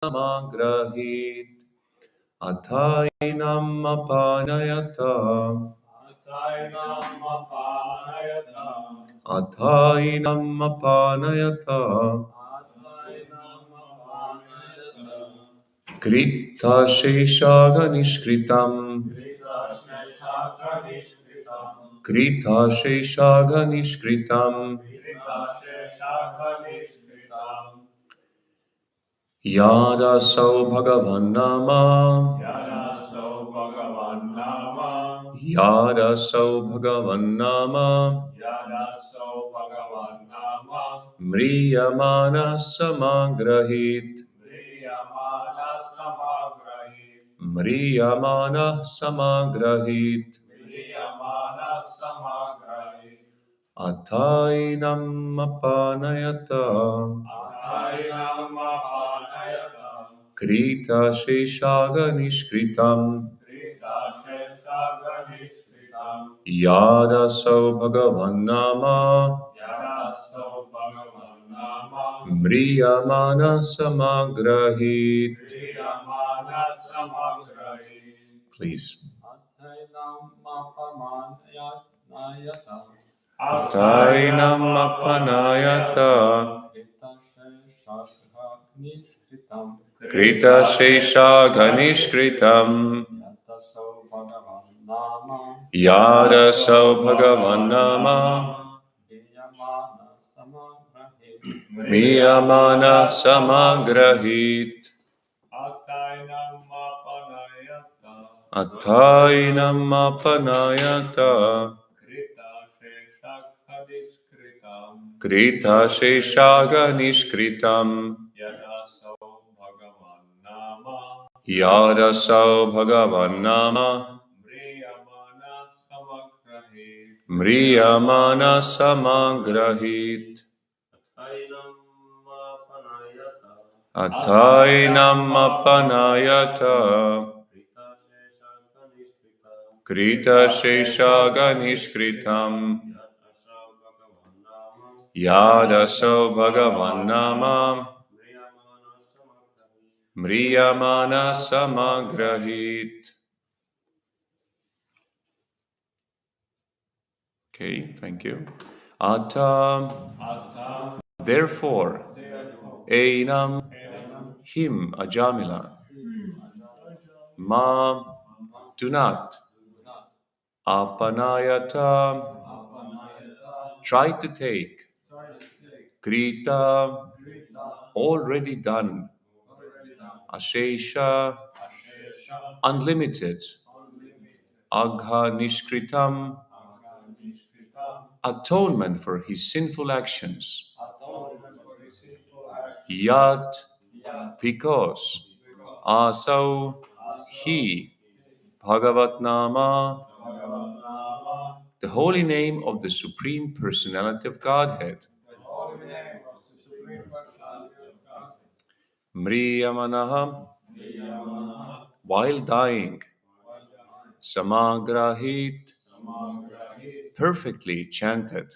samagrahit. Atainam apanayata. Atainam apanayata. Krita sheshaga nishkritam. Krita sheshaga nishkritam. Yadasau Bhagavan Nama. Yadasau Bhagavan Nama. Mriyamana samagrahit. Mriyamana samagrahit. Atainam apanayata. Krita sheshaga nishkritam. Yadasau Bhagavan Nama. Mriyamana samagrahit. Please. Atainam apanayata. Krita sheshaga nishkritam. Yadasau Bhagavan Nama. Mriyamana samagrahit. Atainam apanayata. Krita sheshaga nishkritam. Yadasau Bhagavan Nama. Mriyamana samagrahit. Atainam apanayata. Krita sheshaga nishkritam. Yadasau Bhagavan Nama. Mriyamana samagrahit. Okay, thank you. Therefore, Einam, him, Ajamila. Ma, do not. Apanayata, try to take. Krita, already done. Ashesha, unlimited. Agha nishkritam, atonement for his sinful actions. Yat, because. Asau, he. Bhagavat Nama, the holy name of the Supreme Personality of Godhead. Mriyamanaha, while dying. Samagrahit, perfectly chanted.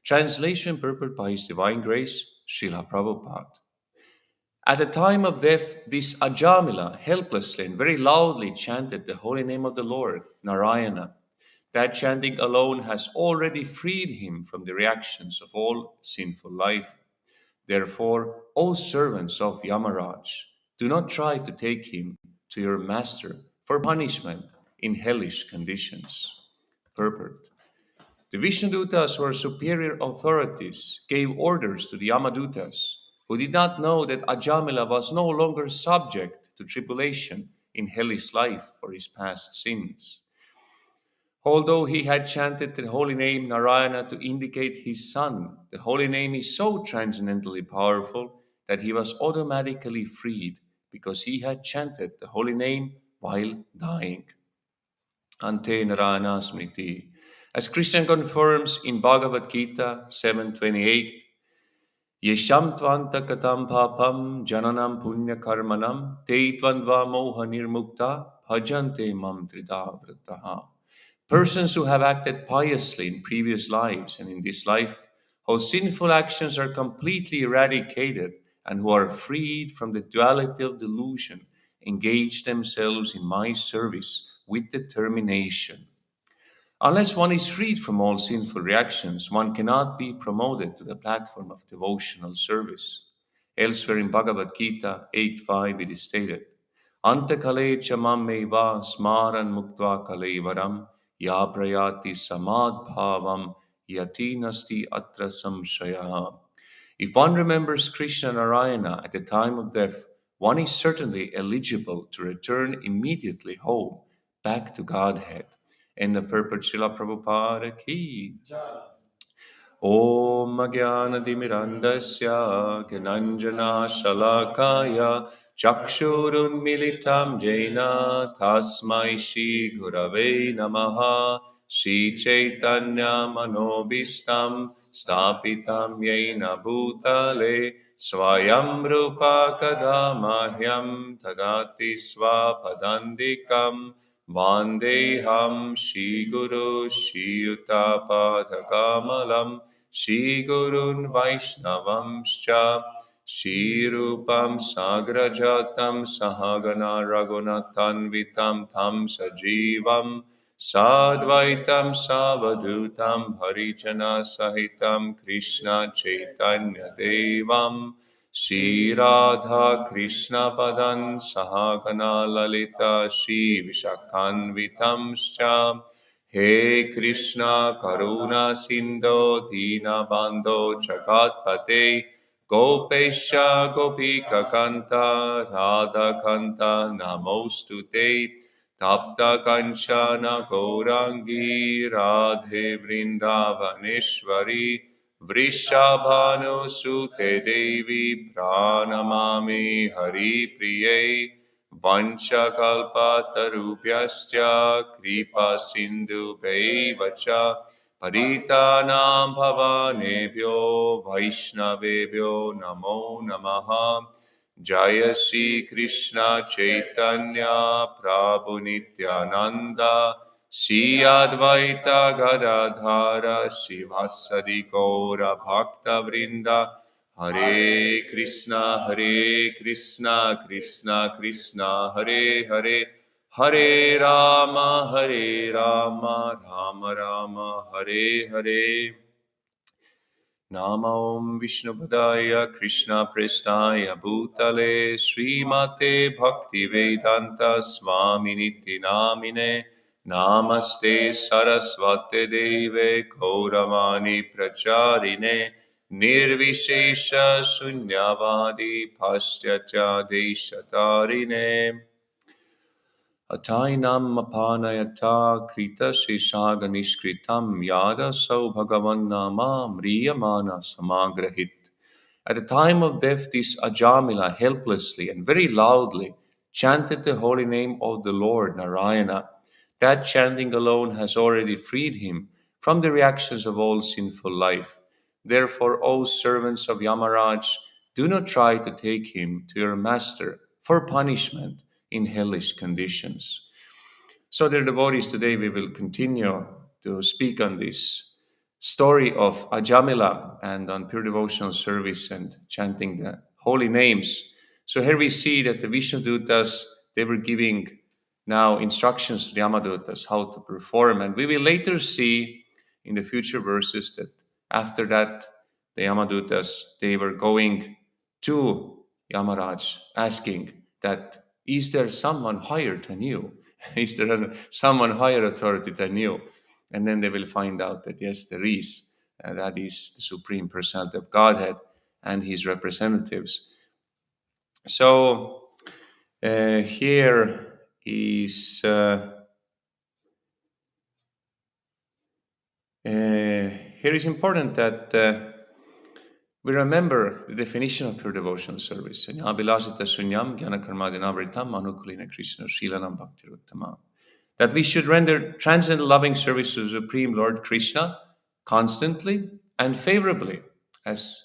Translation purport by His Divine Grace, Srila Prabhupada. At the time of death, this Ajamila helplessly and very loudly chanted the holy name of the Lord, Narayana. That chanting alone has already freed him from the reactions of all sinful life. Therefore, O servants of Yamaraj, do not try to take him to your master for punishment in hellish conditions. Purport. The Vishnudutas, who are superior authorities, gave orders to the Yamadutas, who did not know that Ajamila was no longer subject to tribulation in hellish life for his past sins. Although he had chanted the holy name Narayana to indicate his son, the holy name is so transcendently powerful that he was automatically freed because he had chanted the holy name while dying. Ante Narayana Smriti. As Krishna confirms in Bhagavad Gita 7:28, Yesham tvanta katam papam jananam punya karmanam te tvandva moha nirmukta bhajante mam trida vrataha. Persons who have acted piously in previous lives and in this life, whose sinful actions are completely eradicated and who are freed from the duality of delusion engage themselves in my service with determination. Unless one is freed from all sinful reactions, one cannot be promoted to the platform of devotional service. Elsewhere in Bhagavad Gita 8.5 it is stated, Ante kale chamam meva smaran muktva kalevaram ya prayati samad bhavam yati nasti atra samshaya. If one remembers Krishna Narayana at the time of death, one is certainly eligible to return immediately home, back to Godhead. End of purport. Srila Prabhupada ki. Om Jnanatimirandasya Gyananjana Shalakaya Chakshurunmilitam Jena Tasmai Shri Gurave Namaha Shri Chaitanya Manobhistam Stapitam Yena Bhutale Swayam Rupa Kadamahyam Tadati Swapadandikam Vandeham Shri Guru Shri Yuta Shri Gurun Vaishnavamscha Shri Rupam Sagrajatam Sahagana Raghunathanvitam Tam Sajivam Sadvaitam Savadutam Harijana Sahitam Krishna Chaitanya Devam Shri Radha Krishna Padan Sahagana Lalita Shri Vishakhanvitamscha He Krishna Karuna Sindho Dina Bando Jagatpate Gopesha Gopika Kanta Radha Kanta Namostute Tapta Kanchana Gaurangi Radhe Vrindavaneshwari Vrishabhanu Sute Devi Pranamami Hari Priye Vanchakalpatarubhyascha Kripa Sindhu Bhaivacha Paritanam Bhavanebhyo Vaishnavebhyo Namo Namaha Jaya Shri Krishna Chaitanya Prabhu Nityananda Shri Advaita Gadadhara Shivasari Gaura Bhakta Vrinda Hare Krishna, Krishna Krishna, Hare Hare, Hare Rama, Rama Rama, Hare Hare. Nama Om Vishnupadaya Krishna Prestaya Bhutale Srimate Bhakti Vedanta Swami Niti Namine Namaste Saraswate Deve Kauravani Pracharine Nirvishesha Sunyavadi Pastyatya Deshatarine Atainam apanayata krita shishaga nishkritam yada so bhagavan nama mriyamana samagrahit. At the time of death, this Ajamila helplessly and very loudly chanted the holy name of the Lord Narayana. That chanting alone has already freed him from the reactions of all sinful life. Therefore, O servants of Yamaraj, do not try to take him to your master for punishment in hellish conditions. So, dear devotees, today we will continue to speak on this story of Ajamila and on pure devotional service and chanting the holy names. So here we see that the Vishnudutas, they were giving now instructions to the Yamadutas how to perform. And we will later see in the future verses that after that, the Yamadutas, they were going to Yamaraj asking that, is there someone higher than you? Is there someone higher authority than you? And then they will find out that yes, there is. That is the Supreme Personality of Godhead and his representatives. So here is important that we remember the definition of pure devotional service. That we should render transcendent loving service to the Supreme Lord Krishna constantly and favorably, as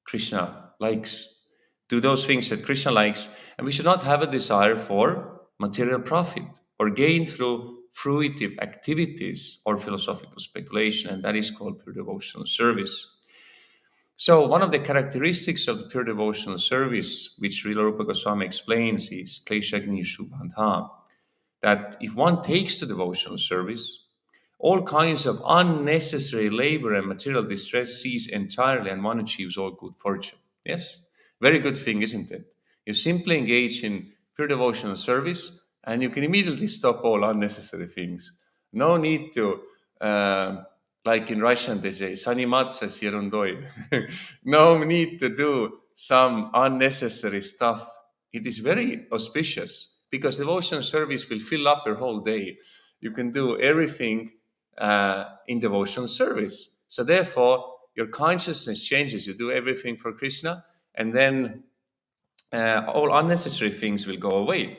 Krishna likes. Do those things that Krishna likes, and we should not have a desire for material profit or gain through fruitive activities or philosophical speculation, and that is called pure devotional service. So one of the characteristics of the pure devotional service, which Srila Rupa Goswami explains, is Kleshagni Shubhandha, that if one takes to devotional service, all kinds of unnecessary labor and material distress cease entirely, and one achieves all good fortune. Yes? Very good thing, isn't it? You simply engage in pure devotional service, and you can immediately stop all unnecessary things. No need to, like in Russian they say, "Заниматься ерундой." No need to do some unnecessary stuff. It is very auspicious because devotional service will fill up your whole day. You can do everything in devotional service. So therefore, your consciousness changes. You do everything for Krishna, and then all unnecessary things will go away,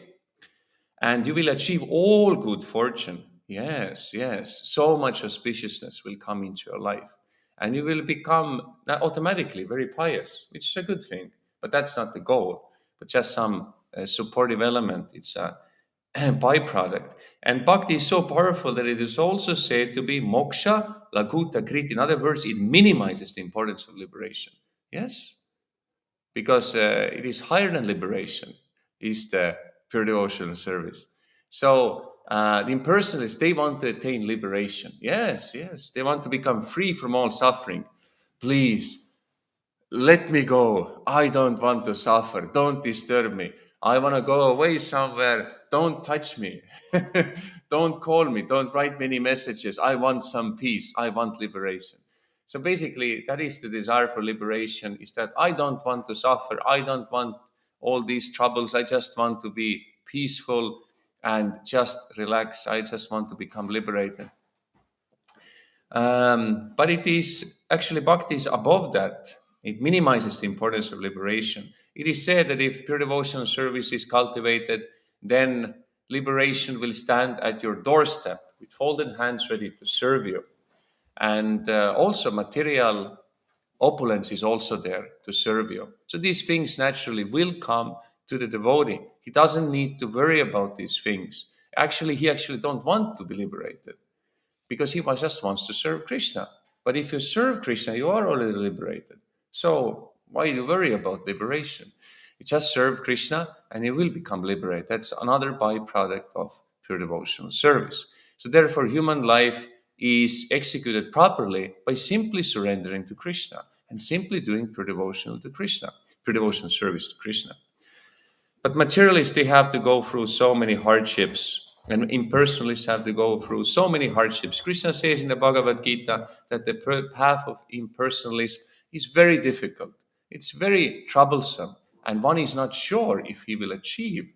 and you will achieve all good fortune. Yes, yes. So much auspiciousness will come into your life, and you will become automatically very pious, which is a good thing. But that's not the goal, but just some supportive element. It's a byproduct. And bhakti is so powerful that it is also said to be moksha laguta kriti. In other words, it minimizes the importance of liberation. Yes, because it is higher than liberation, is the pure devotional service. So the impersonalists, they want to attain liberation. Yes, yes, they want to become free from all suffering. Please, let me go. I don't want to suffer. Don't disturb me. I want to go away somewhere. Don't touch me. Don't call me. Don't write many messages. I want some peace. I want liberation. So basically, that is the desire for liberation, is that I don't want to suffer. I don't want all these troubles. I just want to be peaceful and just relax. I just want to become liberated. But it is actually, bhakti is above that. It minimizes the importance of liberation. It is said that if pure devotional service is cultivated, then liberation will stand at your doorstep with folded hands ready to serve you. And also, material opulence is also there to serve you. So these things naturally will come to the devotee. He doesn't need to worry about these things. Actually, he actually don't want to be liberated, because he just wants to serve Krishna. But if you serve Krishna, you are already liberated. So why do you worry about liberation? You just serve Krishna and you will become liberated. That's another byproduct of pure devotional service. So therefore, human life is executed properly by simply surrendering to Krishna and simply doing pure devotional to Krishna, pure devotional service to Krishna. But materialists, they have to go through so many hardships, and impersonalists have to go through so many hardships. Krishna says in the Bhagavad Gita that the path of impersonalism is very difficult. It's very troublesome, and one is not sure if he will achieve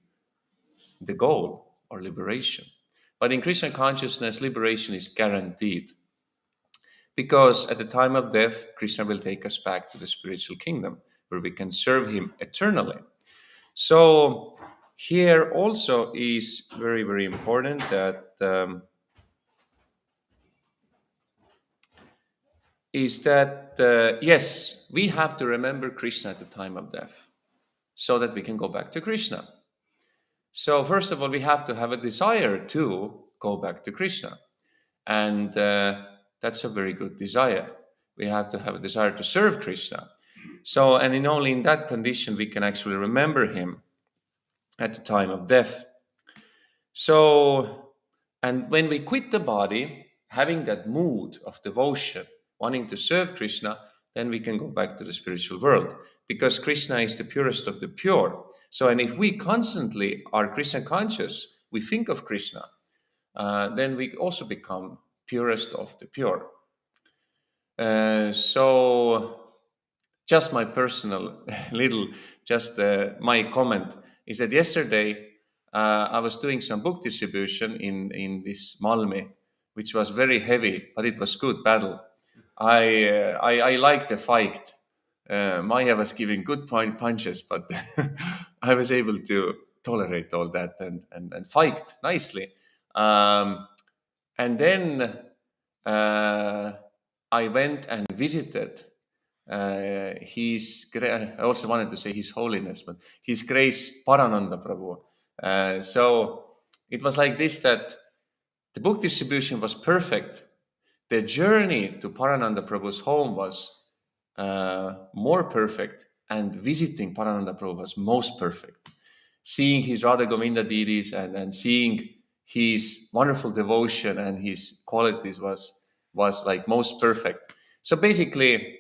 the goal or liberation. But in Krishna consciousness, liberation is guaranteed, because at the time of death, Krishna will take us back to the spiritual kingdom where we can serve him eternally. So here also is very, very important that yes, we have to remember Krishna at the time of death so that we can go back to Krishna. So first of all, we have to have a desire to go back to Krishna, and that's a very good desire. We have to have a desire to serve Krishna. So, and only in that condition we can actually remember him at the time of death. So, and when we quit the body, having that mood of devotion, wanting to serve Krishna, then we can go back to the spiritual world, because Krishna is the purest of the pure. So, and if we constantly are Krishna conscious, we think of Krishna, then we also become purest of the pure. So, just my personal little, just my comment is that yesterday I was doing some book distribution in this Malmi, which was very heavy, but it was good battle. I liked the fight. Maya was giving good punches, but I was able to tolerate all that and fight nicely. And then I went and visited I also wanted to say His Holiness, but His Grace Parananda Prabhu. So it was like this, that the book distribution was perfect. The journey to Parananda Prabhu's home was more perfect, and visiting Parananda Prabhu was most perfect. Seeing his Radha Govinda deities and seeing his wonderful devotion and his qualities was like most perfect. So basically,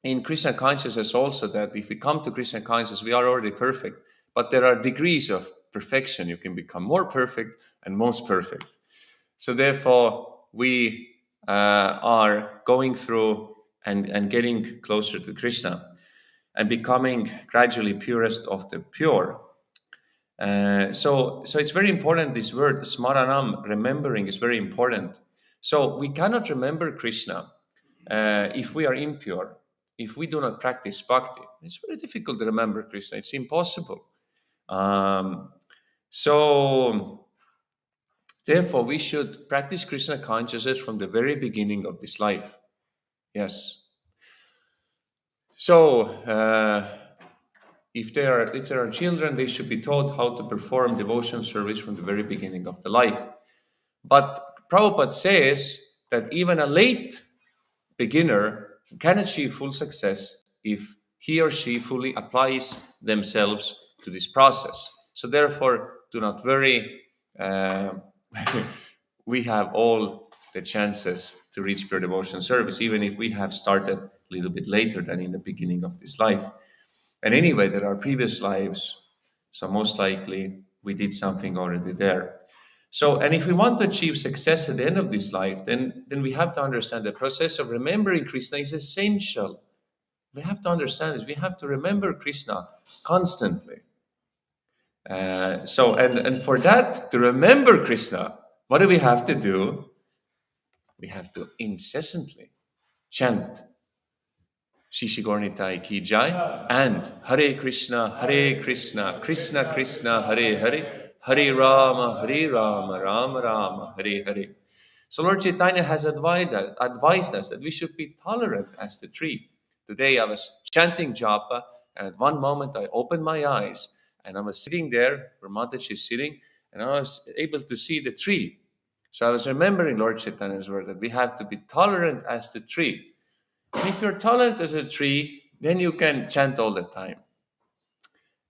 in Krishna consciousness also, that if we come to Krishna consciousness, we are already perfect, but there are degrees of perfection. You can become more perfect and most perfect. So therefore, we are going through and getting closer to Krishna and becoming gradually purest of the pure. So it's very important, this word, smaranam, remembering, is very important. So we cannot remember Krishna if we are impure, if we do not practice bhakti. It's very difficult to remember Krishna. It's impossible. So therefore, we should practice Krishna consciousness from the very beginning of this life. Yes. So if there are children, they should be taught how to perform devotion service from the very beginning of the life. But Prabhupada says that even a late beginner can achieve full success if he or she fully applies themselves to this process. So therefore, do not worry. We have all the chances to reach pure devotion service, even if we have started a little bit later than in the beginning of this life. And anyway, there are previous lives, so most likely we did something already there. So, and if we want to achieve success at the end of this life, then we have to understand the process of remembering Krishna is essential. We have to understand this. We have to remember Krishna constantly. And for that, to remember Krishna, what do we have to do? We have to incessantly chant Shishigornitai ki jai and Hare Krishna, Krishna Krishna, Hare Hare, Hare Rama, Rama Rama, Hare Hare. So Lord Chaitanya has advised us that we should be tolerant as the tree. Today I was chanting japa, and at one moment I opened my eyes and I was sitting there where Mataji is sitting, and I was able to see the tree. So I was remembering Lord Chaitanya's word that we have to be tolerant as the tree. And if you're tolerant as a tree, then you can chant all the time.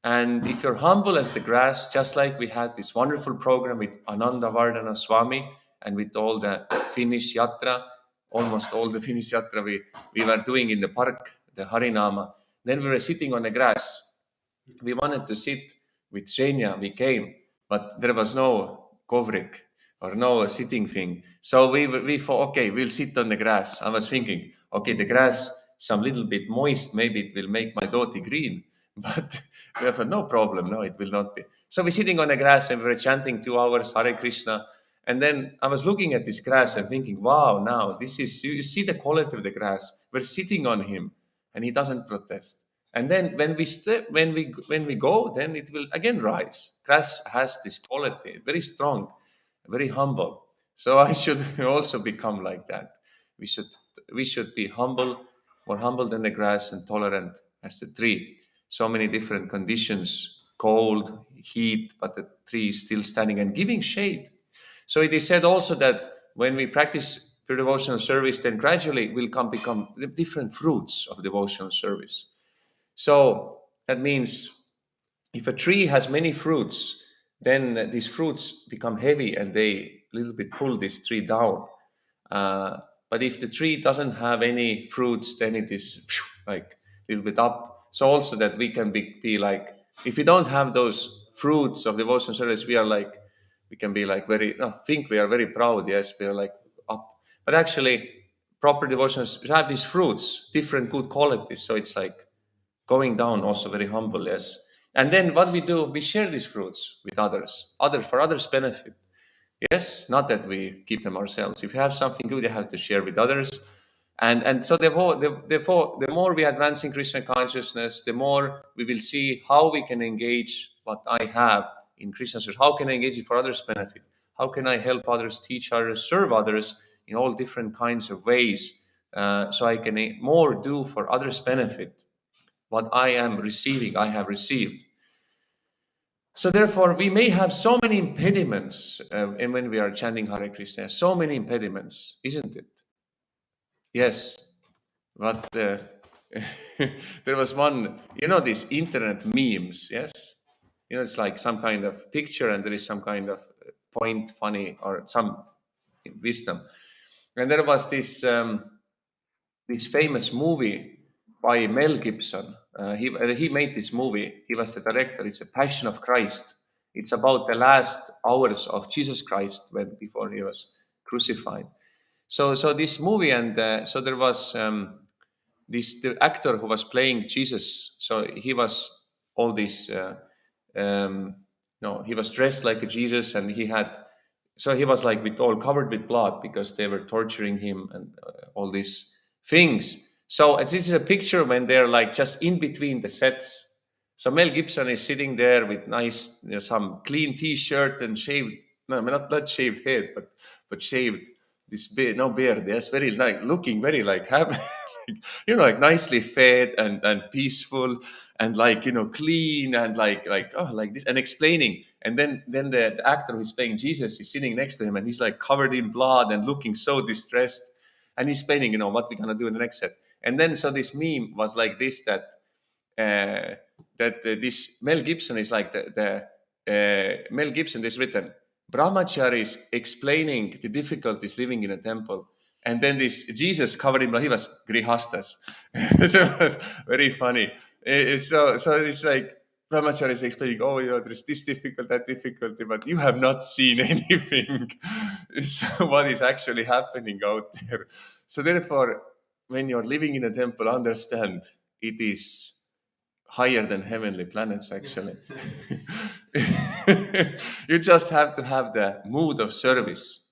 And if you're humble as the grass, just like we had this wonderful program with Ananda Vardhana Swami and with all the Finnish yatra, almost all the Finnish yatra we were doing in the park, the Harinama, then we were sitting on the grass. We wanted to sit with Shenya, we came, but there was no kovrik or no sitting thing. So we thought, okay, we'll sit on the grass. I was thinking, okay, the grass, some little bit moist, maybe it will make my dhoti green. But we thought, no problem, no, it will not be. So we're sitting on the grass and we were chanting 2 hours, Hare Krishna. And then I was looking at this grass and thinking, wow, now this is, you see the quality of the grass. We're sitting on him and he doesn't protest. And then when we go, then it will again rise. Grass has this quality, very strong, very humble. So I should also become like that. We should be humble, more humble than the grass, and tolerant as the tree. So many different conditions, cold, heat, but the tree is still standing and giving shade. So it is said also that when we practice pure devotional service, then gradually will become the different fruits of devotional service. So that means if a tree has many fruits, then these fruits become heavy and they a little bit pull this tree down. But if the tree doesn't have any fruits, then it is like a little bit up. So also that we can be like, if we don't have those fruits of devotion service, we can be like think we are very proud. Yes, we are like up. But actually, proper devotions have these fruits, different good qualities. So it's like going down, also very humble, yes. And then what we do, we share these fruits with others for others' benefit. Yes, not that we keep them ourselves. If you have something good, you have to share with others. And so therefore, the more we advance in Krishna consciousness, the more we will see how we can engage what I have in Krishna service. How can I engage it for others' benefit? How can I help others, teach others, serve others in all different kinds of ways, so I can more do for others' benefit what I am receiving, I have received. So therefore, we may have so many impediments and when we are chanting Hare Krishna, so many impediments, isn't it? Yes, but there was one, these internet memes, yes? It's like some kind of picture and there is some kind of point funny or some wisdom. And there was this famous movie by Mel Gibson. He made this movie. He was the director. It's a Passion of Christ. It's about the last hours of Jesus Christ before he was crucified. So this movie, and so there was the actor who was playing Jesus. So he was all this. No, he was dressed like a Jesus, and he was like with all covered with blood because they were torturing him and all these things. So this is a picture when they're like just in between the sets. So Mel Gibson is sitting there with nice, some clean T-shirt and shaved, no, not shaved head, but shaved this beard, no beard. Yes, very like looking very like happy, like nicely fed and peaceful and like clean and like oh like this and explaining. And then the actor who's playing Jesus is sitting next to him and he's like covered in blood and looking so distressed. And he's explaining, what we're gonna do in the next set. And then so this meme was like this that this Mel Gibson is like the Mel Gibson. There's written brahmacharis explaining the difficulties living in a temple, and then this Jesus covered in blood. He was grihastas. So it was very funny. So it's like brahmacharis explaining, oh, there's this difficult, that difficulty, but you have not seen anything. So what is actually happening out there? So therefore, when you're living in a temple, understand it is higher than heavenly planets, actually. You just have to have the mood of service,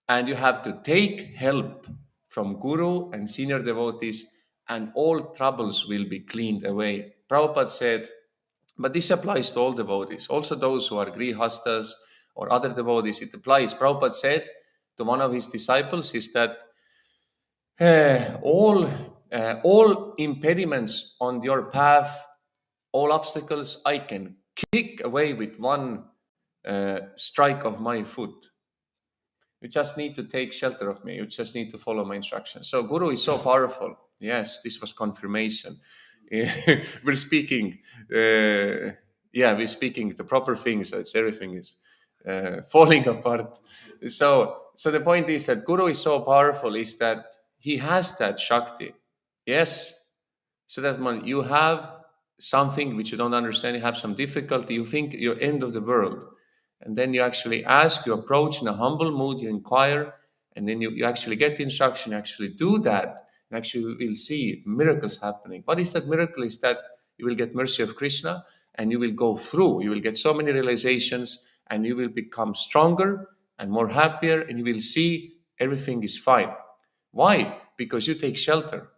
and you have to take help from guru and senior devotees, and all troubles will be cleaned away. Prabhupada said, but this applies to all devotees, also those who are grihastas or other devotees. It applies. Prabhupada said to one of his disciples is that all impediments on your path, all obstacles, I can kick away with one strike of my foot. You just need to take shelter of me. You just need to follow my instructions. So Guru is so powerful. Yes, this was confirmation. We're speaking, we're speaking the proper things. So it's everything is falling apart. So the point is that Guru is so powerful is that he has that Shakti. Yes. So that when you have something which you don't understand, you have some difficulty, you think you're end of the world. And then you actually ask, you approach in a humble mood, you inquire, and then you actually get the instruction, you actually do that, and actually you will see miracles happening. What is that miracle? Is that you will get mercy of Krishna and you will go through. You will get so many realizations and you will become stronger and more happier and you will see everything is fine. Why? Because you take shelter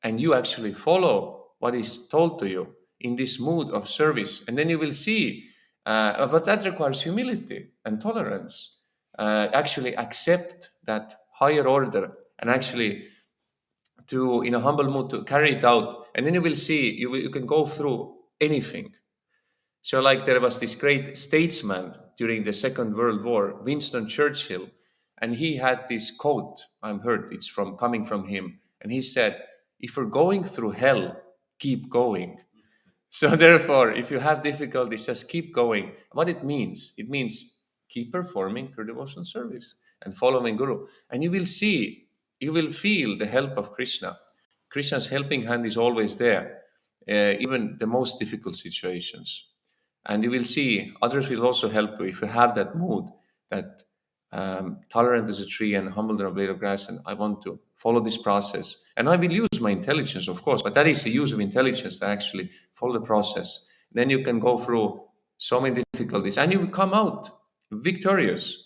and you actually follow what is told to you in this mood of service. And then you will see, but that requires humility and tolerance. Actually accept that higher order and actually to, in a humble mood, to carry it out. And then you will see, you can go through anything. So like there was this great statesman during the Second World War, Winston Churchill, and he had this quote, I've heard it's coming from him, and he said, if you're going through hell, keep going. So therefore, if you have difficulties, just keep going. What it means keep performing pure devotional service and following Guru. And you will see, you will feel the help of Krishna. Krishna's helping hand is always there, even the most difficult situations. And you will see others will also help you if you have that mood, that tolerant as a tree and humble than a blade of grass. And I want to follow this process. And I will use my intelligence, of course, but that is the use of intelligence to actually follow the process. Then you can go through so many difficulties and you will come out victorious.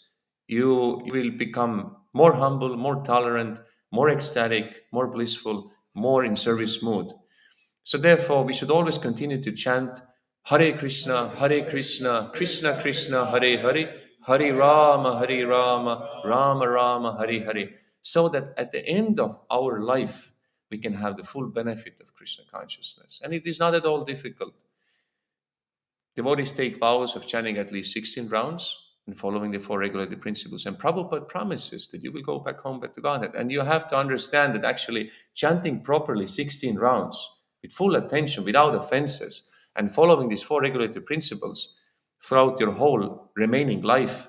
You will become more humble, more tolerant, more ecstatic, more blissful, more in service mood. So therefore, we should always continue to chant Hare Krishna, Krishna Krishna, Hare Hare, Hare Rama, Rama Rama, Hare Hare. So that at the end of our life, we can have the full benefit of Krishna consciousness. And it is not at all difficult. Devotees take vows of chanting at least 16 rounds. and following the four regulated principles. And Prabhupada promises that you will go back home, back to Godhead. And you have to understand that actually chanting properly 16 rounds with full attention, without offenses, and following these four regulated principles throughout your whole remaining life,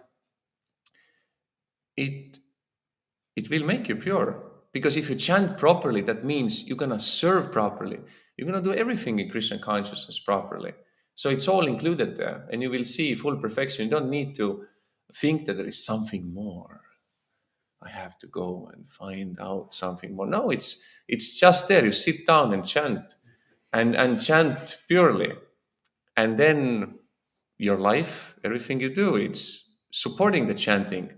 it will make you pure. Because if you chant properly, that means you're going to serve properly. You're going to do everything in Krishna consciousness properly. So it's all included there, and you will see full perfection. You don't need to think that there is something more. I have to go and find out something more. No, it's just there. You sit down and chant, and chant purely. And then your life, everything you do, it's supporting the chanting.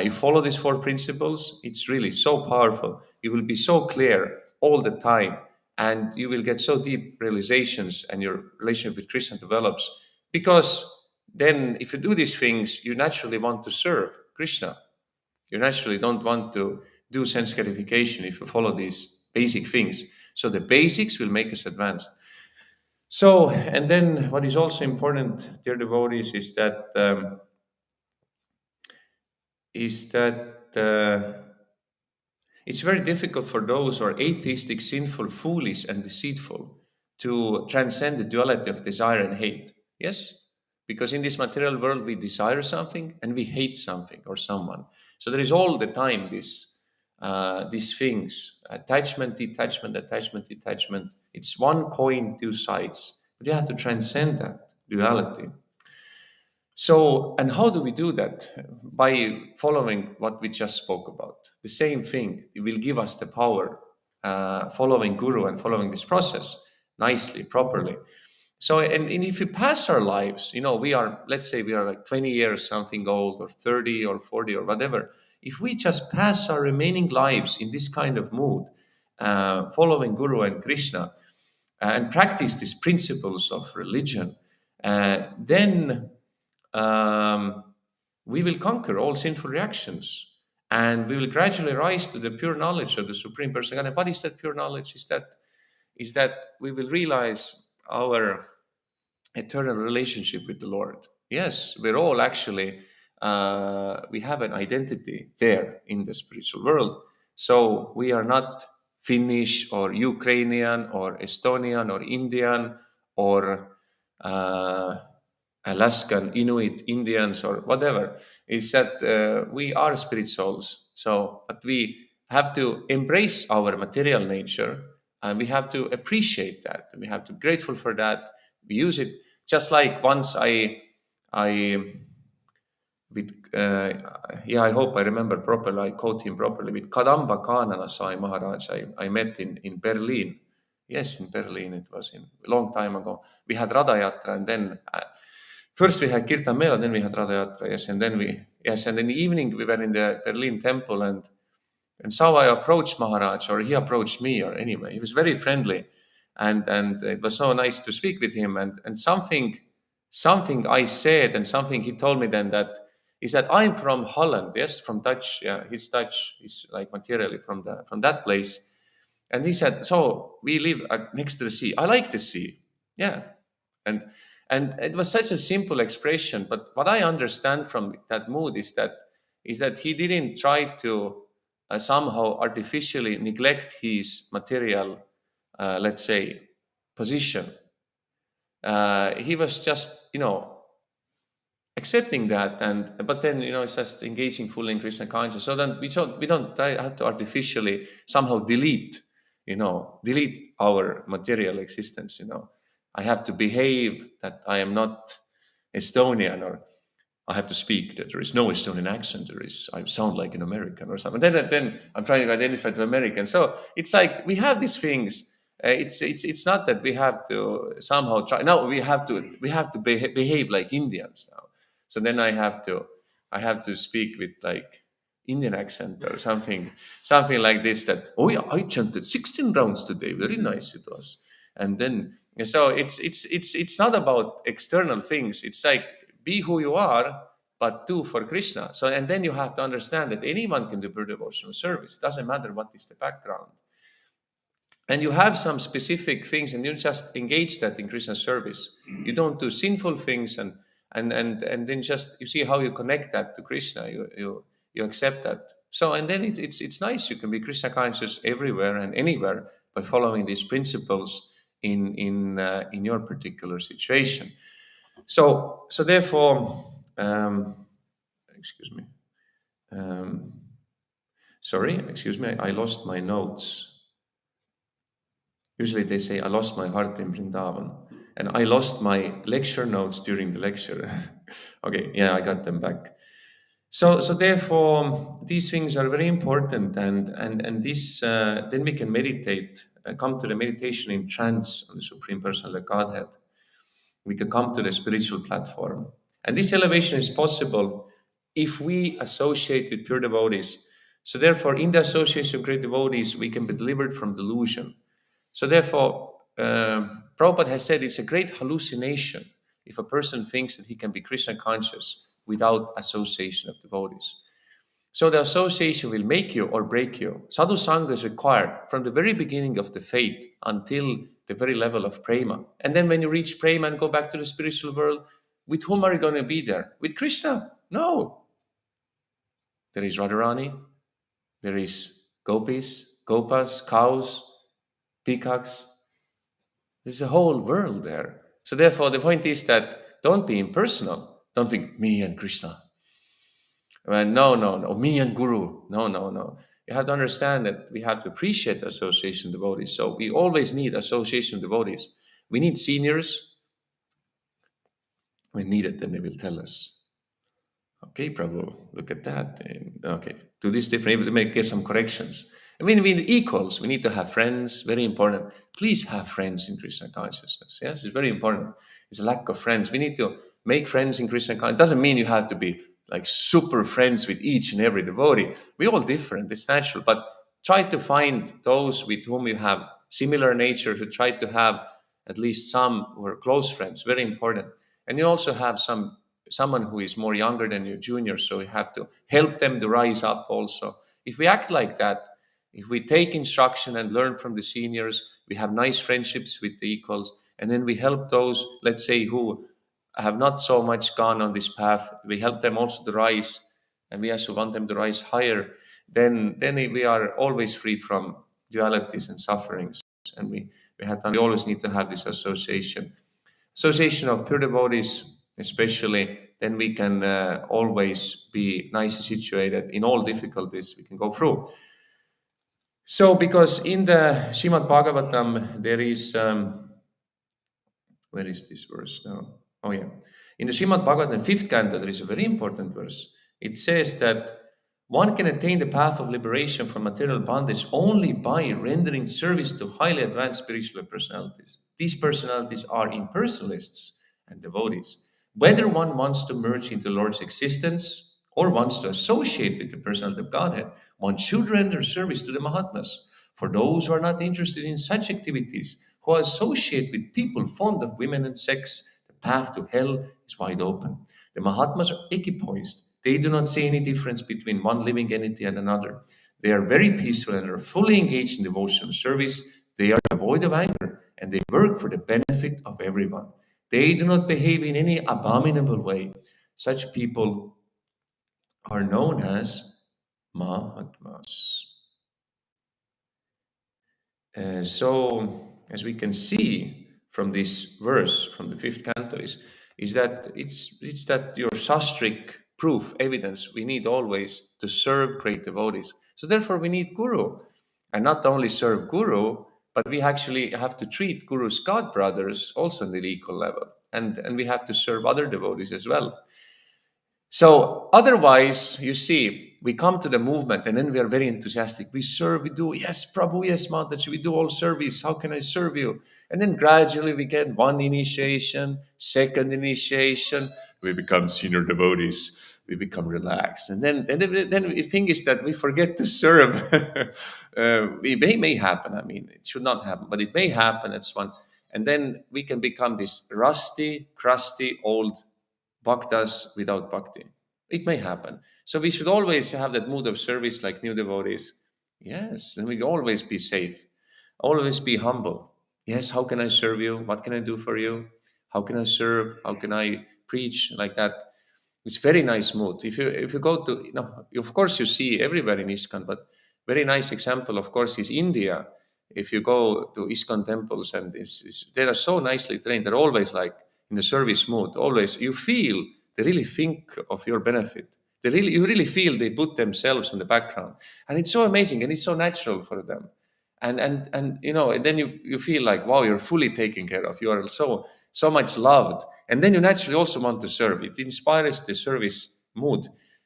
You follow these four principles, it's really so powerful. You will be so clear all the time, and you will get so deep realizations, and your relationship with Krishna develops. Because then, if you do these things, you naturally want to serve Krishna. You naturally don't want to do sense gratification if you follow these basic things. So the basics will make us advanced. So, and then what is also important, dear devotees, is that it's very difficult for those who are atheistic, sinful, foolish, and deceitful to transcend the duality of desire and hate. Yes? Because in this material world, we desire something and we hate something or someone. So there is all the time these things, attachment, detachment, attachment, detachment. It's one coin, two sides. But you have to transcend that duality. So, and how do we do that? By following what we just spoke about. The same thing, it will give us the power, following Guru and following this process nicely, properly. So, and if we pass our lives, we are, let's say we are like 20 years something old, or 30 or 40 or whatever. If we just pass our remaining lives in this kind of mood, following Guru and Krishna, and practice these principles of religion, then we will conquer all sinful reactions, and we will gradually rise to the pure knowledge of the Supreme Personality. And what is that pure knowledge? Is that we will realize our eternal relationship with the Lord. Yes, we're all actually, we have an identity there in the spiritual world. So we are not Finnish or Ukrainian or Estonian or Indian or Alaskan Inuit Indians or whatever. Is that we are spirit souls. So, but we have to embrace our material nature, and we have to appreciate that. We have to be grateful for that. We use it just like once I with I hope I remember properly. I quote him properly. With Kadamba Kanana Sai Maharaj, I met in Berlin. Yes, in Berlin. It was in a long time ago. We had Radha Yatra, and then first we had Kirtan Mela, then we had Radha Yatra. Yes, and then in the evening we were in the Berlin temple, and so I approached Maharaj, or he approached me, or anyway, he was very friendly, and it was so nice to speak with him, and something I said, and something he told me then, that is that I'm from Holland, yes, from Dutch, yeah, he's Dutch, he's like materially from that place, and he said, so we live next to the sea. I like the sea, yeah, and it was such a simple expression, but what I understand from that mood is that he didn't try to somehow artificially neglect his material, let's say, position. He was just, accepting that, but then, it's just engaging fully in Krishna consciousness. So then we don't have to artificially somehow delete our material existence. I have to behave that I am not Estonian, or I have to speak that there is no Estonian accent. I sound like an American or something. Then I'm trying to identify to American. So it's like we have these things. It's not that we have to somehow try. No, we have to behave like Indians now. So then I have to speak with like Indian accent or something like this. That, oh yeah, I chanted 16 rounds today. Very nice it was. And then so it's not about external things. It's like, be who you are, but do for Krishna. So, and then you have to understand that anyone can do pure devotional service. It doesn't matter what is the background. And you have some specific things, and you just engage that in Krishna service. You don't do sinful things, and and then just you see how you connect that to Krishna. You accept that. So and then it's nice. You can be Krishna conscious everywhere and anywhere by following these principles in your particular situation. So therefore, excuse me. Um, Sorry, excuse me. I lost my notes. Usually they say I lost my heart in Vrindavan, and I lost my lecture notes during the lecture. Okay, yeah, I got them back. So therefore, these things are very important, and this then we can meditate, come to the meditation in trance on the Supreme Personal Godhead. We can come to the spiritual platform, and this elevation is possible if we associate with pure devotees. So therefore, in the association of great devotees, we can be delivered from delusion. So therefore, Prabhupada has said it's a great hallucination if a person thinks that he can be Krishna conscious without association of devotees. So the association will make you or break you. Sadhu Sangha is required from the very beginning of the faith until the very level of prema. And then when you reach prema and go back to the spiritual world, with whom are you going to be there? With Krishna? No. There is Radharani, there is gopis, gopas, cows, peacocks. There's a whole world there. So therefore, the point is that don't be impersonal. Don't think me and Krishna. No, no, no. Me and Guru. No, no, no. You have to understand that we have to appreciate association devotees. So we always need association devotees. We need seniors. We need it, then they will tell us. Okay, Prabhu, look at that. And, okay, do this different. Maybe make get some corrections. I mean, we need equals. We need to have friends. Very important. Please have friends in Krishna consciousness. Yes, it's very important. It's a lack of friends. We need to make friends in Krishna consciousness. It doesn't mean you have to be like super friends with each and every devotee. We're all different. It's natural. But try to find those with whom you have similar nature. To try to have at least some who are close friends. Very important. And you also have someone who is more younger than you, junior, so you have to help them to rise up also. If we act like that, if we take instruction and learn from the seniors, we have nice friendships with the equals, and then we help those, let's say, who have not so much gone on this path, we help them also to rise, and we also want them to rise higher, then we are always free from dualities and sufferings. And we always need to have this association of pure devotees, especially, then we can always be nicely situated in all difficulties we can go through. So, because in the Srimad-Bhagavatam, there is, where is this verse now? Oh, yeah. In the Srimad-Bhagavatam, fifth canto, there is a very important verse. It says that one can attain the path of liberation from material bondage only by rendering service to highly advanced spiritual personalities. These personalities are impersonalists and devotees. Whether one wants to merge into Lord's existence or wants to associate with the personality of Godhead, one should render service to the Mahatmas. For those who are not interested in such activities, who associate with people fond of women and sex, the path to hell is wide open. The Mahatmas are equipoised. They do not see any difference between one living entity and another. They are very peaceful and are fully engaged in devotional service. They are devoid of anger and they work for the benefit of everyone. They do not behave in any abominable way. Such people are known as Mahatmas. So, as we can see from this verse, from the fifth canto, is that it's that your sastric proof, evidence, we need always to serve great devotees. So therefore, we need Guru, and not only serve Guru, but we actually have to treat Guru's god brothers also on the equal level, and we have to serve other devotees as well. So otherwise, you see, we come to the movement and then we are very enthusiastic. We serve, we do, yes, Prabhu, yes, Mataji, we do all service. How can I serve you? And then gradually we get one initiation, second initiation, we become senior devotees. We become relaxed. And then the thing is that we forget to serve. It may happen. I mean, it should not happen, but it may happen. That's one. And then we can become this rusty, crusty, old bhaktas without bhakti. It may happen. So we should always have that mood of service like new devotees. Yes, and we always be safe, always be humble. Yes, how can I serve you? What can I do for you? How can I serve? How can I preach like that. It's very nice mood. If you go to, of course you see everywhere in ISKCON, but very nice example, of course, is India. If you go to ISKCON temples, and they are so nicely trained, they're always like in the service mood. Always, you feel they really think of your benefit. You really feel they put themselves in the background, and it's so amazing and it's so natural for them. And then you feel like, wow, you're fully taken care of. You are so much loved, and then you naturally also want to serve. It inspires the service mood.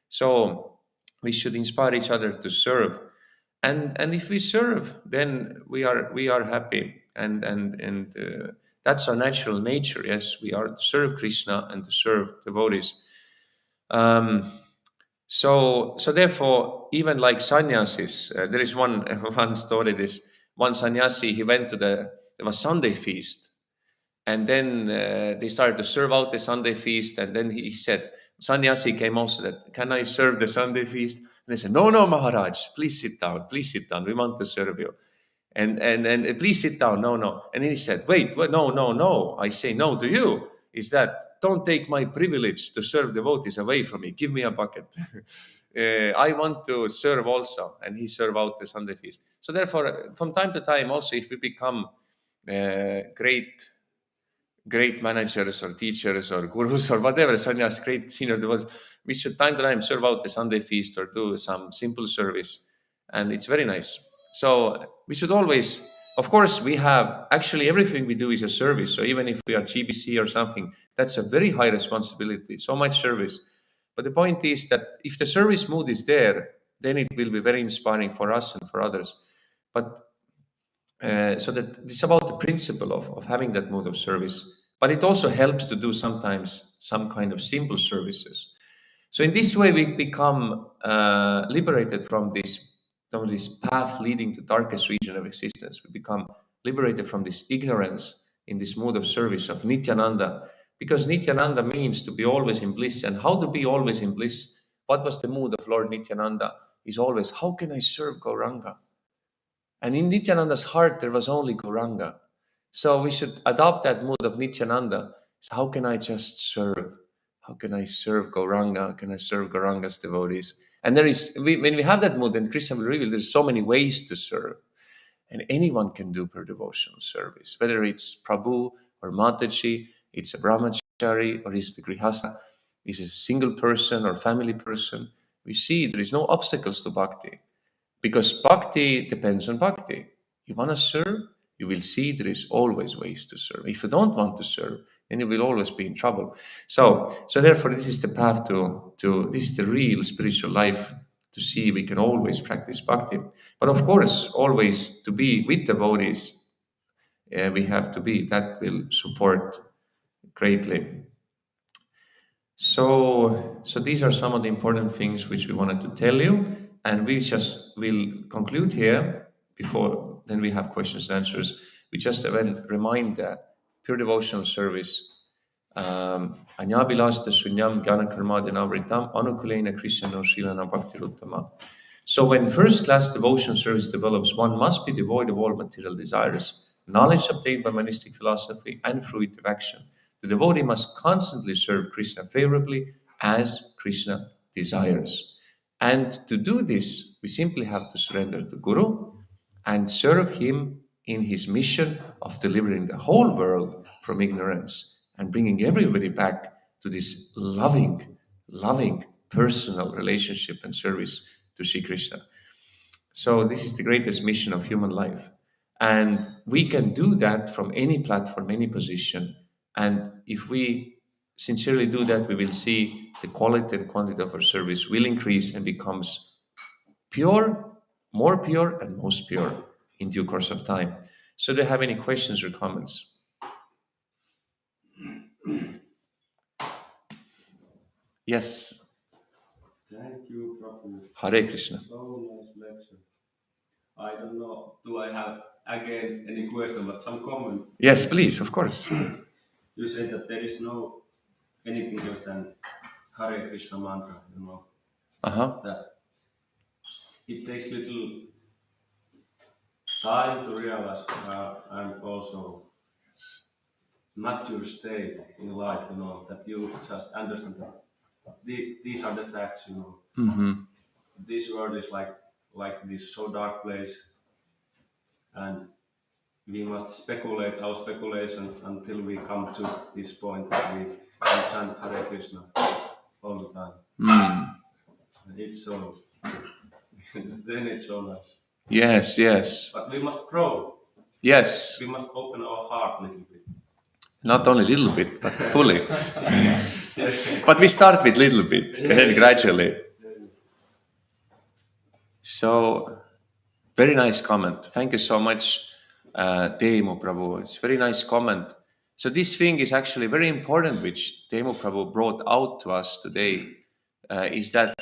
So we should inspire each other to serve, and if we serve, then we are happy, and that's our natural nature. Yes, we are to serve Krishna and to serve devotees. Um, so therefore, even like sannyasis, there is one one story. This one sannyasi, he went to there was Sunday feast, and then they started to serve out the Sunday feast, and then he said, sannyasi came also, that can I serve the Sunday feast? And they said, no, no, Maharaj, please sit down, please sit down. We want to serve you. And please sit down. No, no. And then he said, wait, no, no, no. I say no to you. Is that don't take my privilege to serve devotees away from me. Give me a bucket. I want to serve also. And he served out the Sunday feast. So therefore, from time to time, also, if we become great managers or teachers or gurus or whatever, sannyas, great senior devotees, we should time to time serve out the Sunday feast or do some simple service. And it's very nice. So we should always, of course, we have actually everything we do is a service. So even if we are GBC or something, that's a very high responsibility, so much service. But the point is that if the service mood is there, then it will be very inspiring for us and for others. But so that it's about the principle of having that mode of service, but it also helps to do sometimes some kind of simple services. So in this way, we become liberated from this path leading to darkest region of existence. We become liberated from this ignorance in this mode of service of Nityananda, because Nityananda means to be always in bliss. And how to be always in bliss? What was the mood of Lord Nityananda? Is always, how can I serve Gauranga? And in Nityananda's heart, there was only Gauranga. So we should adopt that mood of Nityananda. So how can I just serve? How can I serve Gauranga? How can I serve Gauranga's devotees? And when we have that mood, then Krishna will reveal there's so many ways to serve. And anyone can do per devotional service, whether it's Prabhu or Mataji, it's a brahmachari, or it's the grihastha, is a single person or family person. We see there is no obstacles to bhakti. Because bhakti depends on bhakti. You want to serve, you will see there is always ways to serve. If you don't want to serve, then you will always be in trouble. So therefore, this is the path to this is the real spiritual life, to see we can always practice bhakti. But of course, always to be with devotees, we have to be. That will support greatly. So these are some of the important things which we wanted to tell you, and we just will conclude here before then we have questions and answers. We just again remind that pure devotional service. Anyabilasta sunyam jnana karmadinavritam anukulena krishnano shilana bhaktiruttama. So when first-class devotional service develops, one must be devoid of all material desires, knowledge obtained by monistic philosophy, and fruitive action. The devotee must constantly serve Krishna favorably as Krishna desires. And to do this, we simply have to surrender to Guru and serve him in his mission of delivering the whole world from ignorance and bringing everybody back to this loving personal relationship and service to Sri Krishna. So this is the greatest mission of human life. And we can do that from any platform, any position. And if we sincerely do that, we will see the quality and quantity of our service will increase and becomes pure, more pure, and most pure in due course of time. So do you have any questions or comments? Yes. Thank you, Prabhu. Hare Krishna. So nice lecture. I don't know, do I have again any question, but some comment? Yes, please, of course. You said that there is no anything else than Hare Krishna mantra, Uh-huh. that it takes little time to realize, and also mature state in life, that you just understand that these are the facts, This world is like this so dark place, and we must speculate our speculation until we come to this point that we chant Hare Krishna all the time. And it's so, then it's so nice. Yes, yes. But we must grow. Yes. We must open our heart a little bit. Not only a little bit, but fully. But we start with little bit and then gradually. So, very nice comment. Thank you so much, Teemu Prabhu. It's a very nice comment. So this thing is actually very important, which Teemu Prabhu brought out to us today, is that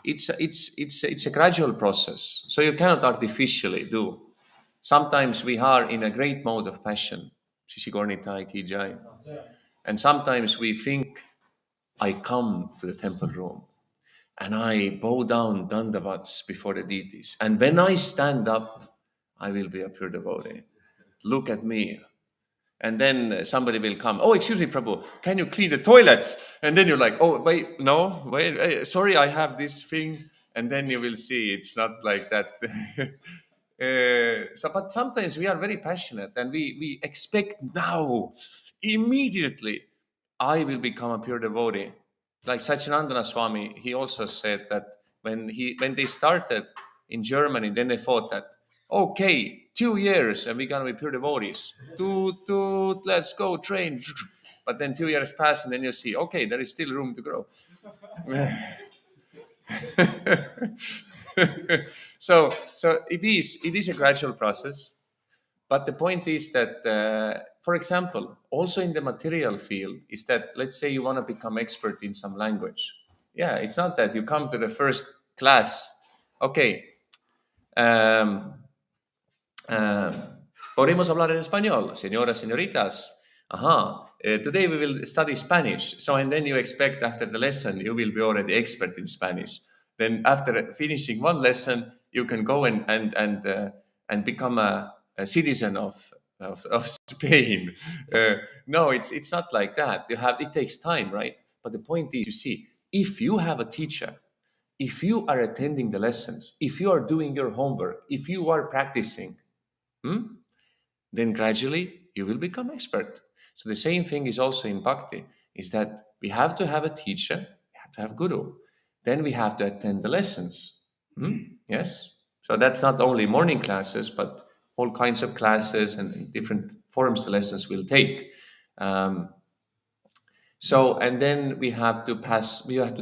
it's a gradual process. So you cannot artificially do. Sometimes we are in a great mode of passion. Shishigornitai ki jai. And sometimes we think, I come to the temple room and I bow down dandavats before the deities. And when I stand up, I will be a pure devotee. Look at me. And then somebody will come. Oh, excuse me, Prabhu, can you clean the toilets? And then you're like, oh, wait, no, wait, sorry, I have this thing. And then you will see it's not like that. But sometimes we are very passionate and we expect now, immediately, I will become a pure devotee. Like Satyanandana Swami, he also said that when they started in Germany, then they thought that, okay, 2 years and we're gonna be pure devotees. Toot, let's go train. But then 2 years pass and then you see, okay, there is still room to grow. so it is a gradual process. But the point is that, for example, also in the material field, is that let's say you want to become expert in some language. Yeah, it's not that you come to the first class. Okay, podemos hablar en español, señoras, señoritas. Today we will study Spanish. So, and then you expect after the lesson, you will be already expert in Spanish. Then after finishing one lesson, you can go and become a citizen of Spain. No, it's not like that. It takes time, right? But the point is, you see, if you have a teacher, if you are attending the lessons, if you are doing your homework, if you are practicing, then gradually you will become expert. So the same thing is also in bhakti, is that we have to have a teacher, we have to have guru, then we have to attend the lessons. Yes. So that's not only morning classes, but all kinds of classes and different forms the lessons will take. And then we have to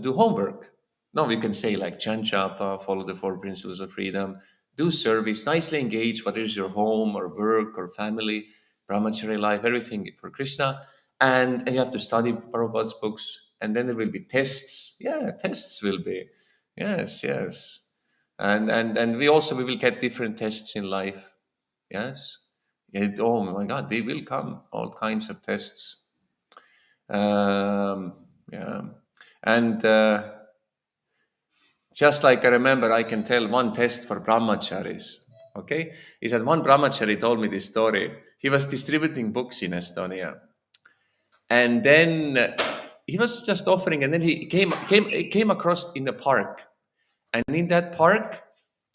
do homework. No, we can say like chant japa, follow the 4 principles of freedom, do service, nicely engage, whether it's your home or work or family, brahmachari life, everything for Krishna. And you have to study Prabhupada's books. And then there will be tests. Yeah, tests will be. Yes, yes. And we will get different tests in life. Yes. Oh my God, they will come, all kinds of tests. Yeah. And just like I remember, I can tell one test for brahmacharis. Okay, is that one brahmachari told me this story. He was distributing books in Estonia, and then he was just offering, and then he came across in a park, and in that park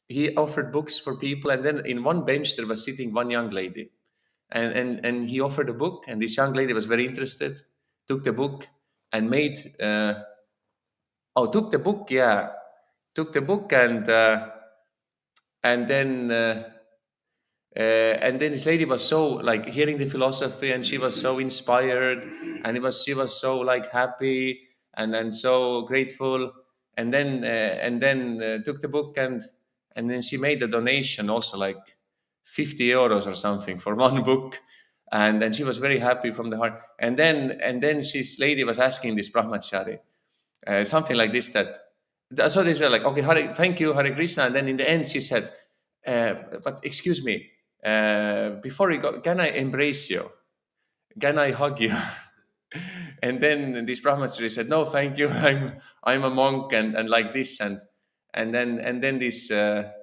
he offered books for people, and then in one bench there was sitting one young lady, and he offered a book, and this young lady was very interested, took the book and made took the book, yeah, took the book and then this lady was so like hearing the philosophy, and she was so inspired, and she was so like happy and so grateful, and then took the book and then she made a donation also like 50 euros or something for one book, and then she was very happy from the heart, and then this lady was asking this brahmachari something like this, so they were like, okay, thank you, Hare Krishna. And then in the end, she said, but excuse me, before we go, can I embrace you? Can I hug you? And then this brahmachari said, no, thank you. I'm a monk and like this. And then this, and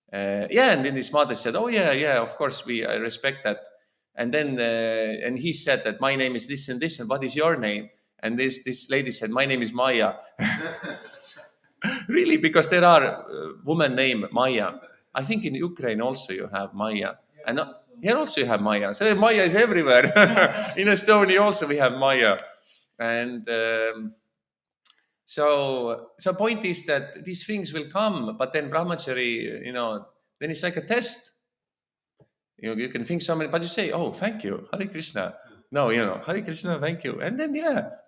then this mother said, oh, yeah, of course, I respect that. And then and he said that my name is this and this, and what is your name? And this lady said, my name is Maya. Really, because there are women named Maya. I think in Ukraine also you have Maya. And here also you have Maya. So Maya is everywhere. In Estonia also we have Maya. And so point is that these things will come, but then brahmachari, then it's like a test. You can think so many, but you say, oh, thank you, Hare Krishna. No, Hare Krishna, thank you. And then,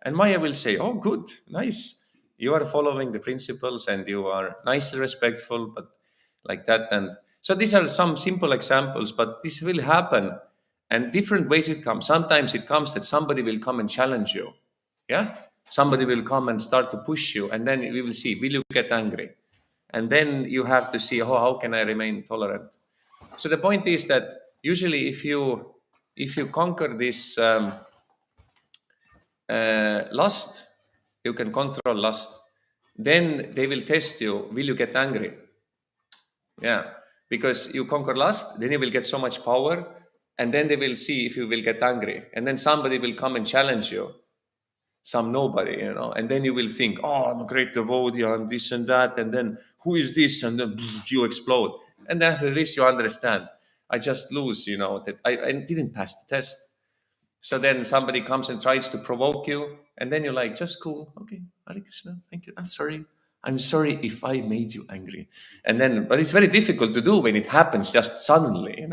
and Maya will say, oh, good, nice. You are following the principles and you are nicely respectful, but like that. And so these are some simple examples, but this will happen. And different ways it comes. Sometimes it comes that somebody will come and challenge you. Yeah. Somebody will come and start to push you. And then we will see, will you get angry? And then you have to see, oh, how can I remain tolerant? So the point is that usually if you conquer this lust, you can control lust. Then they will test you. Will you get angry? Yeah, because you conquer lust, then you will get so much power, and then they will see if you will get angry, and then somebody will come and challenge you, some nobody, and then you will think, oh, I'm a great devotee, I'm this and that, and then who is this, and then you explode, and then after this you understand, I just lose, that I didn't pass the test. So then somebody comes and tries to provoke you, and then you're like, just cool, okay, Hare Krishna, thank you. I'm sorry if I made you angry. And then, but it's very difficult to do when it happens just suddenly,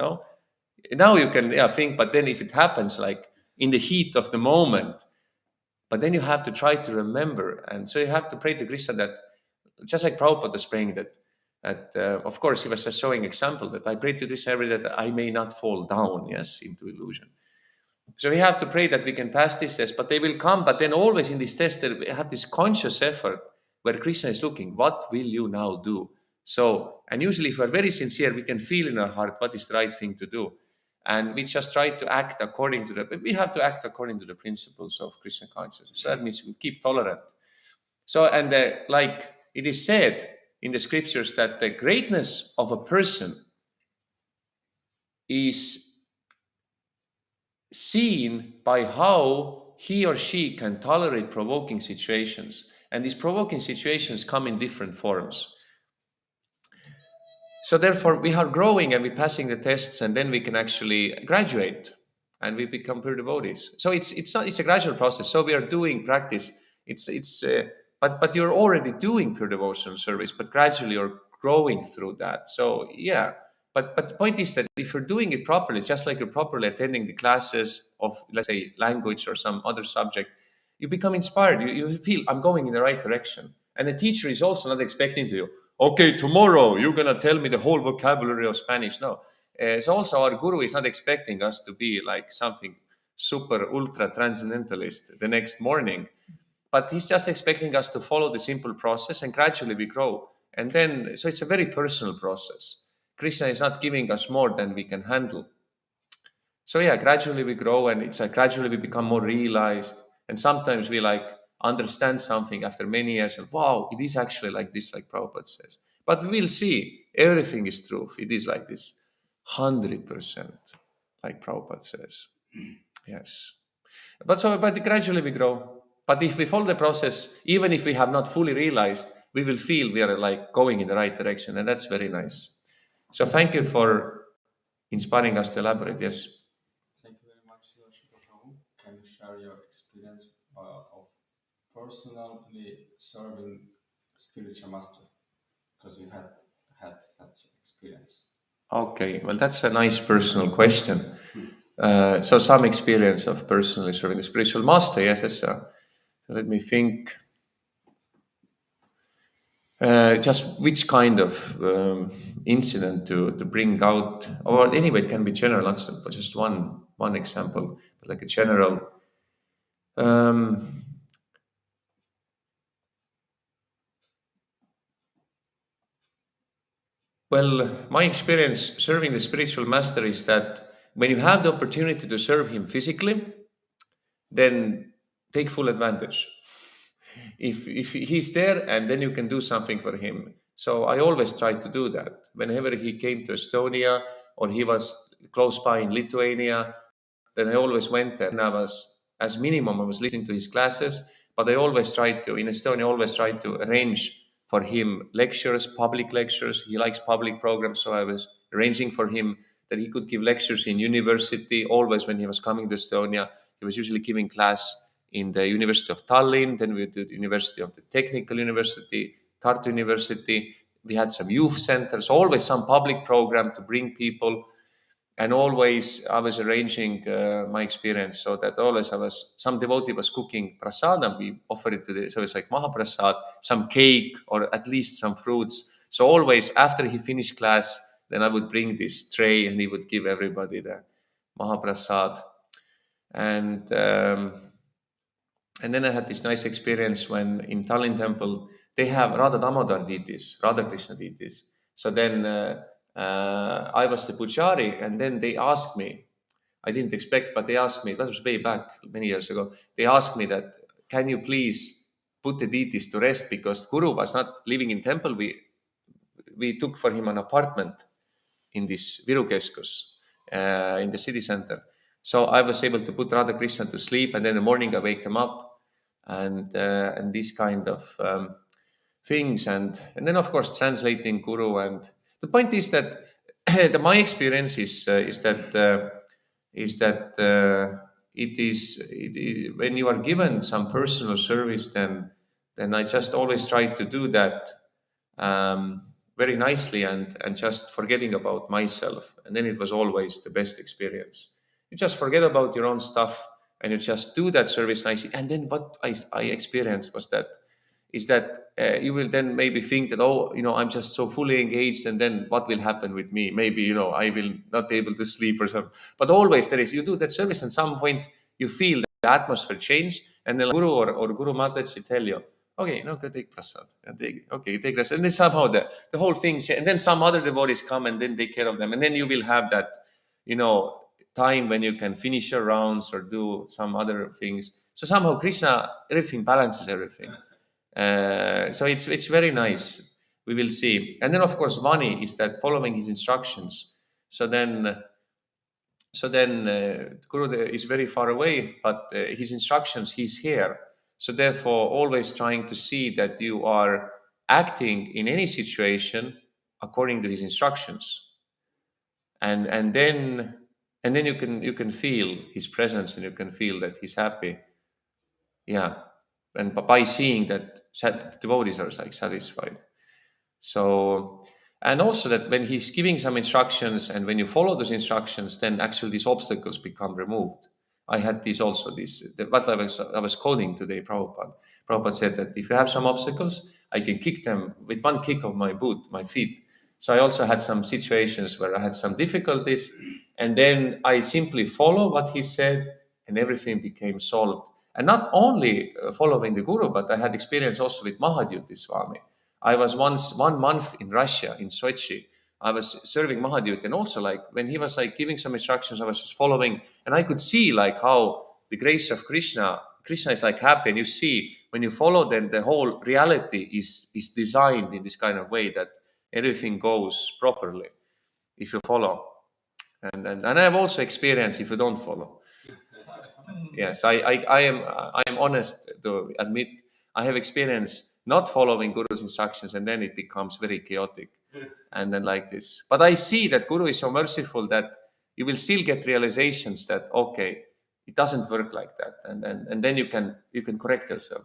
Now you can think, but then if it happens like in the heat of the moment, but then you have to try to remember, and so you have to pray to Krishna that, just like Prabhupada was praying that of course he was just showing example that I pray to Krishna every day that I may not fall down, yes, into illusion. So we have to pray that we can pass this test, but they will come. But then always in this test, we have this conscious effort where Krishna is looking, what will you now do? So, and usually if we're very sincere, we can feel in our heart what is the right thing to do. And we just try to act according to we have to act according to the principles of Krishna consciousness. So that means we keep tolerant. So, and like it is said in the scriptures that the greatness of a person is seen by how he or she can tolerate provoking situations. And these provoking situations come in different forms. So therefore, we are growing and we're passing the tests, and then we can actually graduate and we become pure devotees. So it's a gradual process. So we are doing practice. But you're already doing pure devotional service, but gradually you're growing through that. So yeah. But the point is that if you're doing it properly, just like you're properly attending the classes of, let's say, language or some other subject, you become inspired. You feel, I'm going in the right direction. And the teacher is also not expecting to you, okay, tomorrow you're going to tell me the whole vocabulary of Spanish. No. So also our guru is not expecting us to be like something super ultra transcendentalist the next morning, but he's just expecting us to follow the simple process, and gradually we grow. And then, so it's a very personal process. Krishna is not giving us more than we can handle. So yeah, gradually we grow, and it's like gradually we become more realized. And sometimes we like understand something after many years, and wow, it is actually like this, like Prabhupada says. But we will see everything is truth. It is like this 100%, like Prabhupada says. Yes. But gradually we grow. But if we follow the process, even if we have not fully realized, we will feel we are like going in the right direction. And that's very nice. So thank you for inspiring us to elaborate. Yes. Thank you very much, Suka Prabhu. Can you share your experience of personally serving spiritual master? Because you had such experience. Okay, well, that's a nice personal question. So some experience of personally serving the spiritual master. Yes, let me think. Just which kind of incident to bring out, or anyway, it can be general, not but just one example, but like a general. Um, well, my experience serving the spiritual master is that when you have the opportunity to serve him physically, then take full advantage. If he's there, and then you can do something for him. So I always try to do that. Whenever he came to Estonia or he was close by in Lithuania, then I always went there. And as minimum, I was listening to his classes, but I always tried to, in Estonia, always tried to arrange for him lectures, public lectures. He likes public programs, so I was arranging for him that he could give lectures in university. Always when he was coming to Estonia, he was usually giving class in the University of Tallinn, then we did University of the Technical University, Tartu University. We had some youth centers, always some public program to bring people. And always I was arranging my experience so that always some devotee was cooking prasadam. We offered it to the, so it's like mahaprasad, some cake or at least some fruits. So always after he finished class, then I would bring this tray and he would give everybody the mahaprasad. And then I had this nice experience when in Tallinn temple, they have Radha Damodar deities, Radha Krishna deities. So then I was the pujari, and then they asked me, I didn't expect, but they asked me, that was way back many years ago, they asked me that, can you please put the deities to rest, because Guru was not living in temple. We took for him an apartment in this Viru Keskus, in the city center. So I was able to put Radha Krishna to sleep, and then in the morning I wake them up, and these kind of things, and then of course translating Guru. And the point is that my experience is that when you are given some personal service, then I just always try to do that very nicely, and just forgetting about myself. And then it was always the best experience. You just forget about your own stuff and you just do that service nicely. And then what I experienced was that you will then maybe think that, oh, I'm just so fully engaged, and then what will happen with me? Maybe, I will not be able to sleep or something. But always you do that service, and some point you feel the atmosphere change, and then Guru or Guru Mataji tell you, okay, no, go take prasad. And take prasad. And then somehow the whole thing, and then some other devotees come and then take care of them. And then you will have that, time when you can finish your rounds or do some other things. So somehow Krishna, everything balances everything. So it's very nice. We will see. And then of course Vani is that following his instructions. So then Guru is very far away, but his instructions, he's here. So therefore always trying to see that you are acting in any situation according to his instructions. And then you can feel his presence, and you can feel that he's happy. Yeah. And by seeing that devotees are like satisfied. So, and also that when he's giving some instructions, and when you follow those instructions, then actually these obstacles become removed. I had what I was quoting today, Prabhupada. Prabhupada said that if you have some obstacles, I can kick them with one kick of my feet. So I also had some situations where I had some difficulties, and then I simply follow what he said, and everything became solved. And not only following the Guru, but I had experience also with Mahadyuti Swami. I was once 1 month in Russia, in Sochi. I was serving Mahadyuti, and also like when he was like giving some instructions, I was just following, and I could see like how the grace of Krishna is like happy. And you see when you follow, then the whole reality is designed in this kind of way that everything goes properly if you follow. And I have also experienced if you don't follow. Yes, I am honest to admit I have experienced not following Guru's instructions, and then it becomes very chaotic, and then like this. But I see that Guru is so merciful that you will still get realizations that okay, it doesn't work like that, and then you can correct yourself.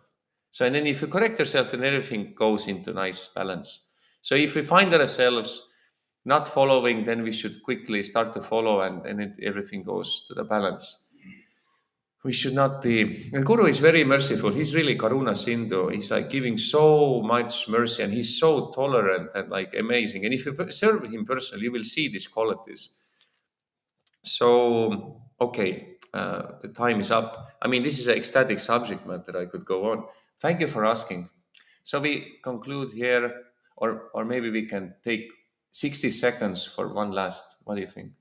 So and then if you correct yourself, then everything goes into nice balance. So if we find ourselves not following, then we should quickly start to follow, and everything goes to the balance. We should not be. And Guru is very merciful. He's really Karuna Sindhu. He's like giving so much mercy, and he's so tolerant and like amazing. And if you serve him personally, you will see these qualities. So, okay, the time is up. I mean, this is an ecstatic subject matter. I could go on. Thank you for asking. So we conclude here, or maybe we can take 60 seconds for one last. What do you think?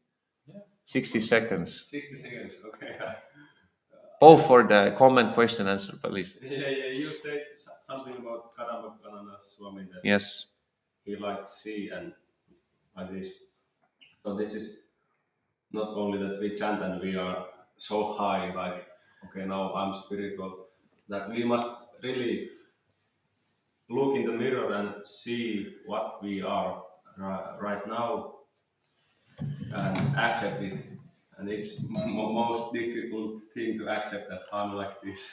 Yeah. 60 seconds. 60 seconds, okay. Both for the comment, question, answer, please. Yeah, you said something about Karavakanana Swami that Yes. he liked sea and like this. So this is not only that we chant and we are so high, like, okay, now I'm spiritual, that we must really look in the mirror and see what we are right now and accept it. And it's most difficult thing to accept that I'm like this,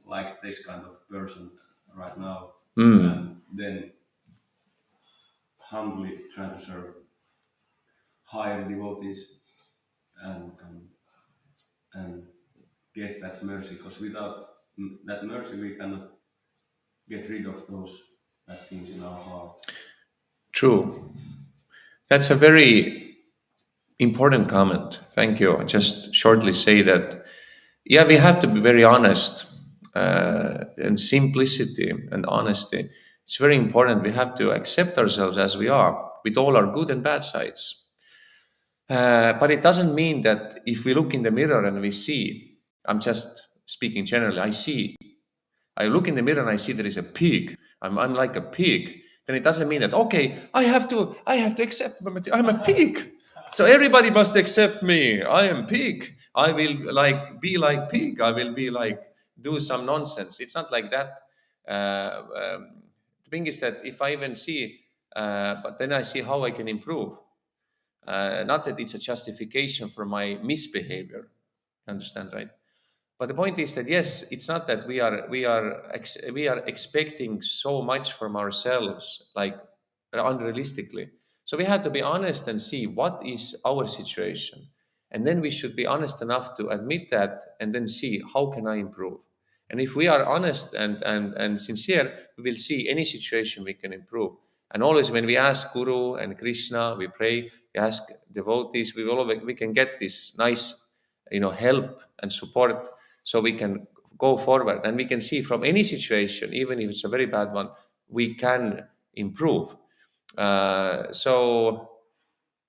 like this kind of person right now, and then humbly trying to serve higher devotees and and get that mercy. Because without that mercy, we cannot get rid of those bad things in our heart. True. That's a very important comment. Thank you. I just shortly say that, yeah, we have to be very honest, and simplicity and honesty. It's very important. We have to accept ourselves as we are, with all our good and bad sides. But it doesn't mean that if we look in the mirror and we see, I'm just speaking generally, I look in the mirror and I see there is a pig. I'm like a pig. Then it doesn't mean that, okay, I have to accept I'm a pig. So everybody must accept me. I am pig. I will like be like pig. I will be like do some nonsense. It's not like that. The thing is that if I even see, but then I see how I can improve. Not that it's a justification for my misbehavior. You understand, right? But the point is that yes, it's not that we are expecting so much from ourselves, like unrealistically. So we have to be honest and see what is our situation, and then we should be honest enough to admit that, and then see how can I improve. And if we are honest and sincere, we will see any situation we can improve. And always when we ask Guru and Krishna, we pray, we ask devotees, we can get this nice, help and support, so we can go forward and we can see from any situation, even if it's a very bad one, we can improve. So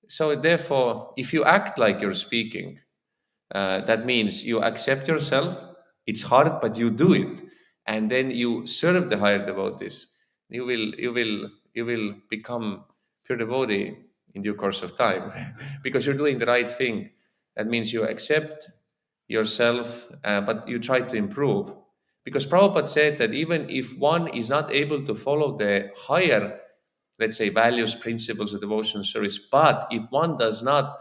therefore, if you act like you're speaking, that means you accept yourself. It's hard, but you do it, and then you serve the higher devotees. You will become pure devotee in due course of time, because you're doing the right thing. That means you accept yourself, but you try to improve. Because Prabhupada said that even if one is not able to follow the higher, let's say, values, principles of devotional service, but if one does not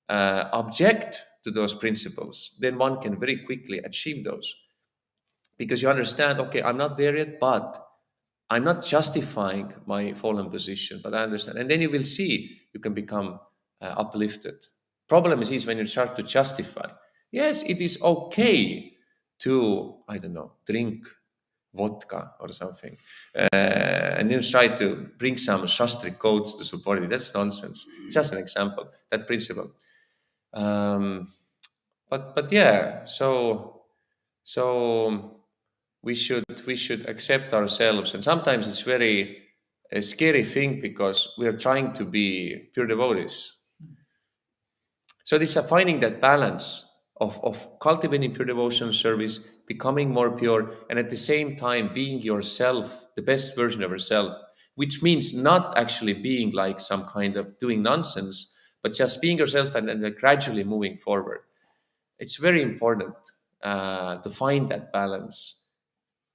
object to those principles, then one can very quickly achieve those. Because you understand, okay, I'm not there yet, but I'm not justifying my fallen position, but I understand. And then you will see you can become uplifted. Problem is when you start to justify. Yes, it is okay to, I don't know, drink vodka or something. And then try to bring some Shastric codes to support it. That's nonsense. It's just an example, that principle. Um, but yeah, so we should accept ourselves, and sometimes it's very a scary thing because we are trying to be pure devotees. So this is finding that balance of cultivating pure devotional service, becoming more pure, and at the same time being yourself, the best version of yourself, which means not actually being like some kind of doing nonsense, but just being yourself and gradually moving forward. It's very important to find that balance.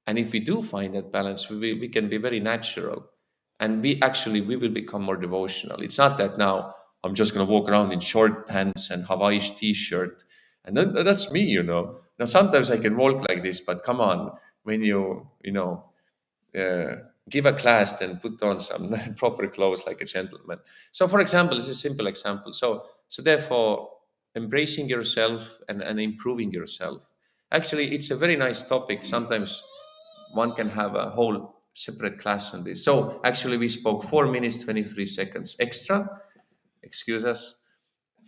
And if we do find that balance, we can be very natural, and we will become more devotional. It's not that now I'm just going to walk around in short pants and Hawaii t-shirt, and then that's me. Now sometimes I can walk like this, but come on, when uh, give a class, then put on some proper clothes like a gentleman. So, for example, it's a simple example. So therefore, embracing yourself and improving yourself. Actually, it's a very nice topic. Sometimes one can have a whole separate class on this. So actually, we spoke 4 minutes, 23 seconds extra. Excuse us.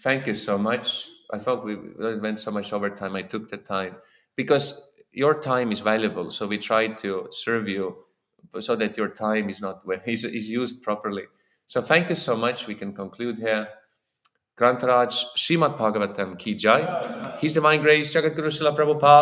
Thank you so much. I thought we went so much over time. I took the time because your time is valuable. So we try to serve you so that your time is not is used properly. So thank you so much. We can conclude here. Grantaraj Srimad-Bhagavatam ki jai. His divine grace, Jagat Guru Srila Prabhupada.